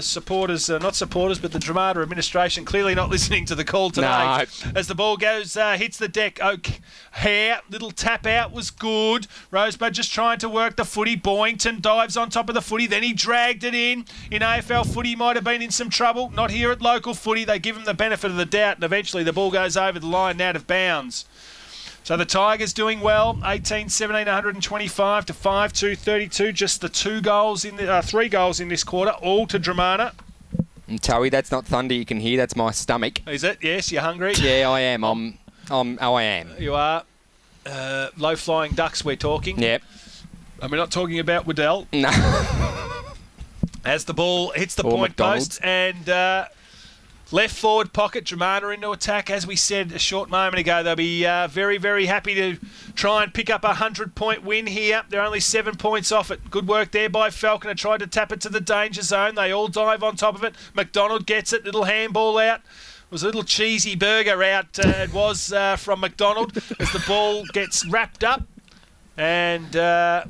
supporters, not supporters, but the Dromana administration clearly not listening to the call today. No. As the ball goes, hits the deck. O'Hare, little tap out was good. Rosebud just trying to work the footy. Boyington dives on top of the footy. Then he dragged it in. In AFL footy, might have been in some trouble. Not here at local footy. They give him the benefit of the doubt, and eventually the ball goes over the line and out of bounds. So the Tigers doing well, 18-17, 125 to 5-2-32. Just the 3 goals in this quarter, all to Dromana. And Towie, that's not thunder you can hear. That's my stomach. Is it? Yes, you're hungry. Yeah, I am. I am. You are. Low flying ducks. We're talking. Yep. And we're not talking about Waddell. No. As the ball hits the point post and. Left forward pocket, Dromana into attack. As we said a short moment ago, they'll be very, very happy to try and pick up a 100-point win here. They're only 7 points off it. Good work there by Falconer. Tried to tap it to the danger zone. They all dive on top of it. McDonald gets it. Little handball out. It was a little cheesy burger out. It was from McDonald as the ball gets wrapped up. And,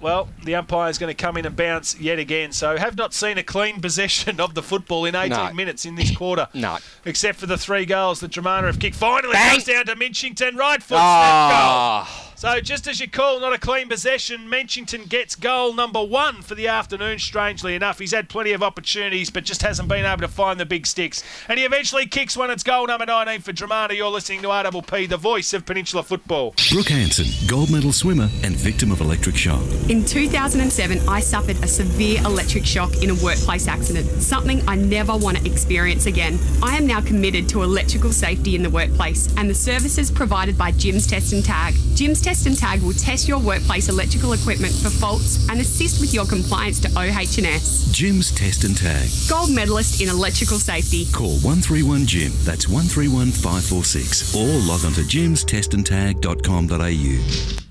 well, the umpire's going to come in and bounce yet again. So have not seen a clean possession of the football in 18 minutes in this quarter. No. Except for the 3 goals that Dromana have kicked. Finally comes down to Minchington. Right foot snap goal. So just as you call not a clean possession, Minchington gets goal number 1 for the afternoon, strangely enough. He's had plenty of opportunities, but just hasn't been able to find the big sticks. And he eventually kicks one. It's goal number 19 for Dromana. You're listening to RPP, the voice of Peninsula football. Brooke Hanson, gold medal swimmer and victim of electric shock. In 2007, I suffered a severe electric shock in a workplace accident, something I never want to experience again. I am now committed to electrical safety in the workplace and the services provided by Jim's Test and Tag. Jim's Test and Tag will test your workplace electrical equipment for faults and assist with your compliance to OH&S. Jim's Test and Tag. Gold medalist in electrical safety. Call 131-JIM, that's 131-546, or log on to jimstestandtag.com.au.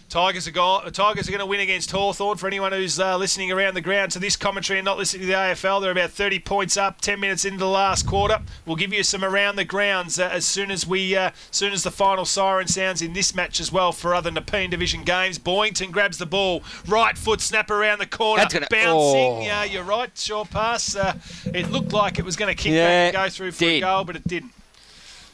Tigers are going to win against Hawthorn. For anyone who's listening around the ground to this commentary and not listening to the AFL, they're about 30 points up, 10 minutes into the last quarter. We'll give you some around the grounds as soon as the final siren sounds in this match as well for other Nepean Division games. Boyington grabs the ball, right foot snap around the corner, bouncing. Yeah, you're right. Short pass. It looked like it was going to kick back and go through for a goal, but it didn't.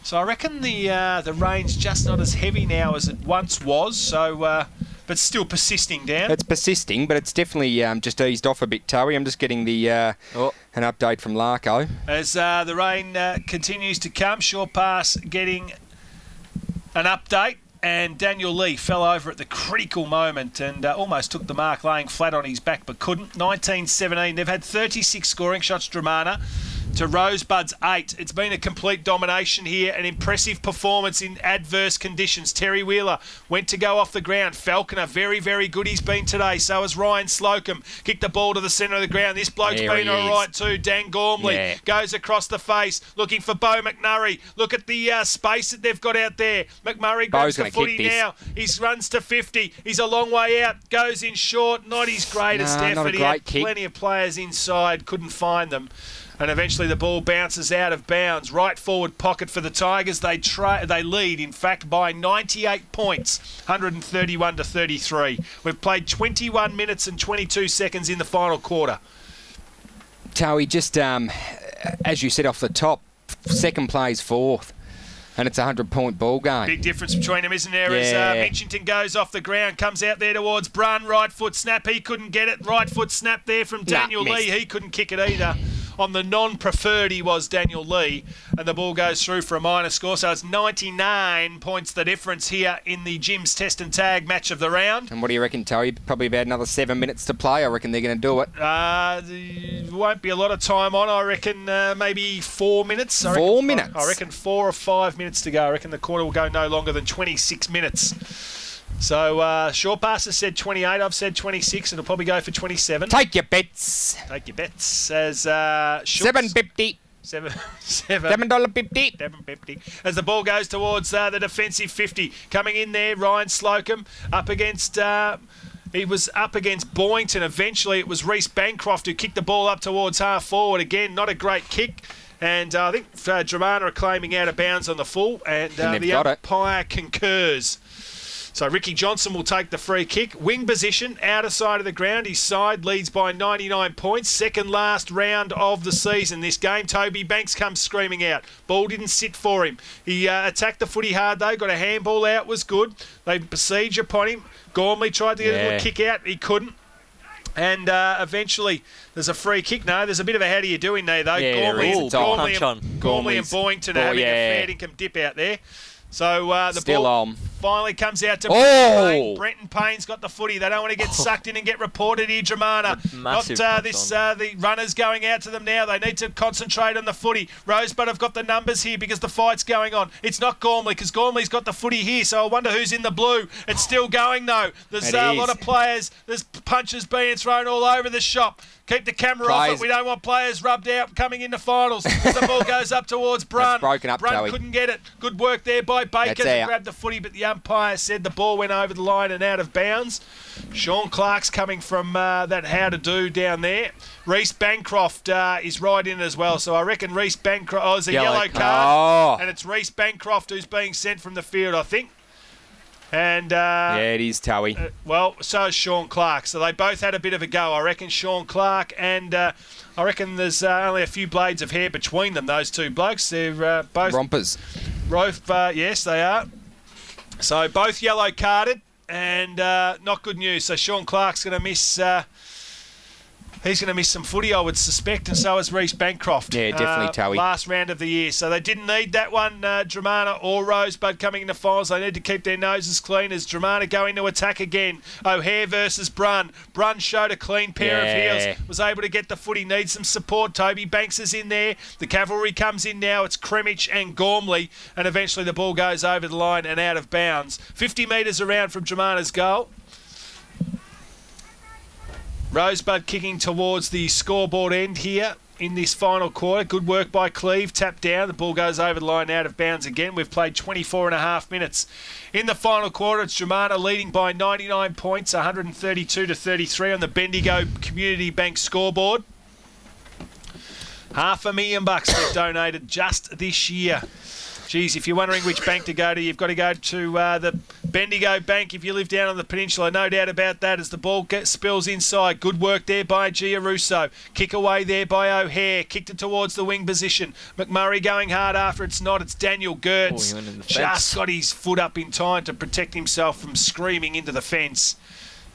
So I reckon the rain's just not as heavy now as it once was, so but still persisting down. It's persisting, but it's definitely just eased off a bit, Towie. I'm just getting the an update from Larko. As the rain continues to come, short pass getting an update. And Daniel Lee fell over at the critical moment and almost took the mark laying flat on his back, but couldn't. 19-17. They've had 36 scoring shots, Dromana, to Rosebud's 8. It's been a complete domination here, an impressive performance in adverse conditions. Terry Wheeler went to go off the ground. Falconer, very, very good he's been today. So has Ryan Slocum. Kicked the ball to the centre of the ground. This bloke's been all right too. Dan Gormley goes across the face, looking for Beau McMurray. Look at the space that they've got out there. McMurray grabs the footy now. He runs to 50. He's a long way out. Goes in short. Not his greatest effort. He had plenty of players inside. Couldn't find them. And eventually the ball bounces out of bounds. Right forward pocket for the Tigers. They lead, in fact, by 98 points, 131 to 33. We've played 21 minutes and 22 seconds in the final quarter. Towie, just as you said off the top, second plays fourth. And it's a 100-point ball game. Big difference between them, isn't there? Yeah. As Minchington goes off the ground, comes out there towards Brun, right foot snap. He couldn't get it. Right foot snap there from Daniel Lee. He couldn't kick it either. On the non-preferred, he was Daniel Lee. And the ball goes through for a minor score. So it's 99 points the difference here in the Jim's Test and Tag match of the round. And what do you reckon, Towie? Probably about another 7 minutes to play. I reckon they're going to do it. There won't be a lot of time on. I reckon maybe 4 minutes. 4 minutes? I reckon 4 or 5 minutes to go. I reckon the quarter will go no longer than 26 minutes. So, short passes said 28. I've said 26. It'll probably go for 27. Take your bets. Take your bets. As $7.50. $7.50. $7.50. As the ball goes towards the defensive 50. Coming in there, Ryan Slocum up against... He was up against Boynton. Eventually, it was Reece Bancroft who kicked the ball up towards half forward. Again, not a great kick. And I think Dromana are claiming out of bounds on the full. And the umpire concurs. So Ricky Johnson will take the free kick. Wing position, outer side of the ground. His side leads by 99 points. Second last round of the season. This game, Toby Banks comes screaming out. Ball didn't sit for him. He attacked the footy hard though. Got a handball out, was good. They besieged upon him. Gormley tried to get a little kick out. He couldn't. And eventually, there's a free kick. No, there's a bit of a how do you doing there though. Yeah, Gormley and Boynton are having a fair dinkum dip out there. So the ball finally comes out to Brenton Payne. Brenton Payne's got the footy. They don't want to get sucked in and get reported here, Dromana. The runners going out to them now. They need to concentrate on the footy. Rosebud have got the numbers here because the fight's going on. It's not Gormley because Gormley's got the footy here, so I wonder who's in the blue. It's still going though. There's a lot of players. There's punches being thrown all over the shop. Keep the camera off it. We don't want players rubbed out coming into finals. As the ball goes up towards Brun. Brun couldn't get it. Good work there by Baker to grab the footy, but the umpire said the ball went over the line and out of bounds. Sean Clark's coming from that how to do down there. Reece Bancroft is right in as well, so I reckon Reece Bancroft... Oh, it's a yellow card, and it's Reece Bancroft who's being sent from the field, I think. And it is Towie. Well, so is Sean Clark. So they both had a bit of a go. I reckon Sean Clark and I reckon there's only a few blades of hair between them, those two blokes. They're both... rompers. Yes, they are. So both yellow carded and not good news. So Sean Clark's going to miss... He's going to miss some footy, I would suspect, and so is Reece Bancroft. Yeah, definitely, Towie. Last round of the year. So they didn't need that one, Dromana or Rosebud coming into finals. They need to keep their noses clean as Dromana go into attack again. O'Hare versus Brun. Brun showed a clean pair of heels. Was able to get the footy. Needs some support. Toby Banks is in there. The cavalry comes in now. It's Kremich and Gormley. And eventually the ball goes over the line and out of bounds. 50 metres around from Dromana's goal. Rosebud kicking towards the scoreboard end here in this final quarter. Good work by Cleve. Tap down. The ball goes over the line out of bounds again. We've played 24 and a half minutes. In the final quarter, it's Dromana leading by 99 points, 132 to 33 on the Bendigo Community Bank scoreboard. $500,000 they've donated just this year. Geez, if you're wondering which bank to go to, you've got to go to the Bendigo Bank if you live down on the peninsula. No doubt about that as the ball spills inside. Good work there by Giarusso. Kick away there by O'Hare. Kicked it towards the wing position. McMurray going hard after it's not. It's Daniel Gertz. Just got his foot up in time to protect himself from screaming into the fence.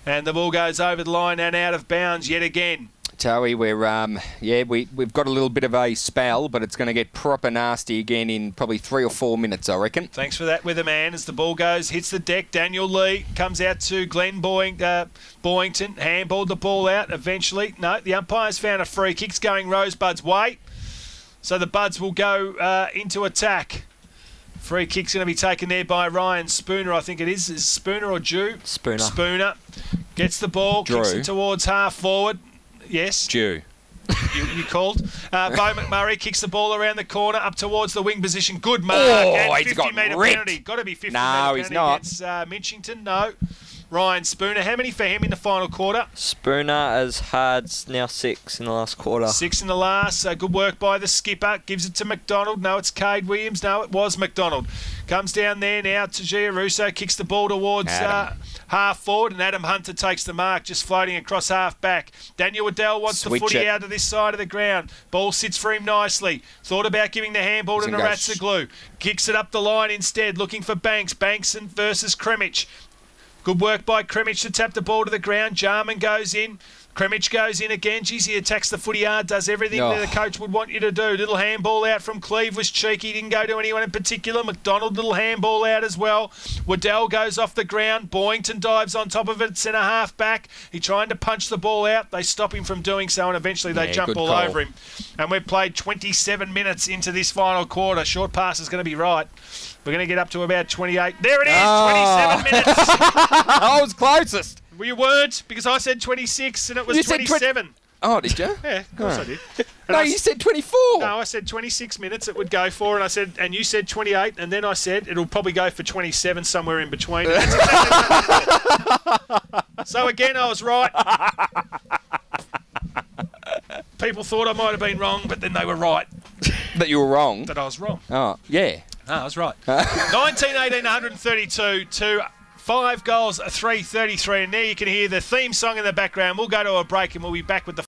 And the ball goes over the line and out of bounds yet again. Towie, we've got a little bit of a spell, but it's going to get proper nasty again in probably 3 or 4 minutes, I reckon. Thanks for that, Weatherman. As the ball goes, hits the deck. Daniel Lee comes out to Glenn Boynton. Handballed the ball out eventually. No, the umpire's found a free kick. It's going Rosebud's way. So the Buds will go into attack. Free kick's going to be taken there by Ryan Spooner, I think it is. Is Spooner or Jew? Spooner. Spooner. Gets the ball, kicks it towards half forward. Yes. Jew. You called. Bo McMurray kicks the ball around the corner up towards the wing position. Good mark. Oh, and he's got 50-metre ripped. penalty. Got to be 50-metre No, penalty he's not. against Minchington. No. Ryan Spooner. How many for him in the final quarter? Spooner has had now 6 in the last quarter. 6 in the last. So good work by the skipper. Gives it to McDonald. No, it's Cade Williams. No, it was McDonald. Comes down there now to Giarusso. Kicks the ball towards half forward, and Adam Hunter takes the mark, just floating across half back. Daniel Waddell wants the footy out of this side of the ground. Ball sits for him nicely. Thought about giving the handball to Naratsoglu. Kicks it up the line instead, looking for Banks. Banks versus Kremich. Good work by Kremich to tap the ball to the ground. Jarman goes in. Kremich goes in again. Geez, he attacks the footy hard, does everything that the coach would want you to do. Little handball out from Cleve was cheeky. Didn't go to anyone in particular. McDonald, little handball out as well. Waddell goes off the ground. Boyington dives on top of it. Centre half back. He trying to punch the ball out. They stop him from doing so, and eventually they jump all over him. And we've played 27 minutes into this final quarter. Short pass is going to be right. We're going to get up to about 28. There it is, 27 minutes. I was closest. Well, you weren't, because I said 26 and it was 27. Oh, did you? Yeah, of course I did. No, you said 24. No, I said 26 minutes it would go for, and I said, and you said 28, and then I said it'll probably go for 27 somewhere in between. That's exactly so again, I was right. People thought I might have been wrong, but then they were right. That you were wrong? That I was wrong. Oh, yeah. No, I was right. 19-18, 132 to 5 goals, 333. And now you can hear the theme song in the background. We'll go to a break and we'll be back with the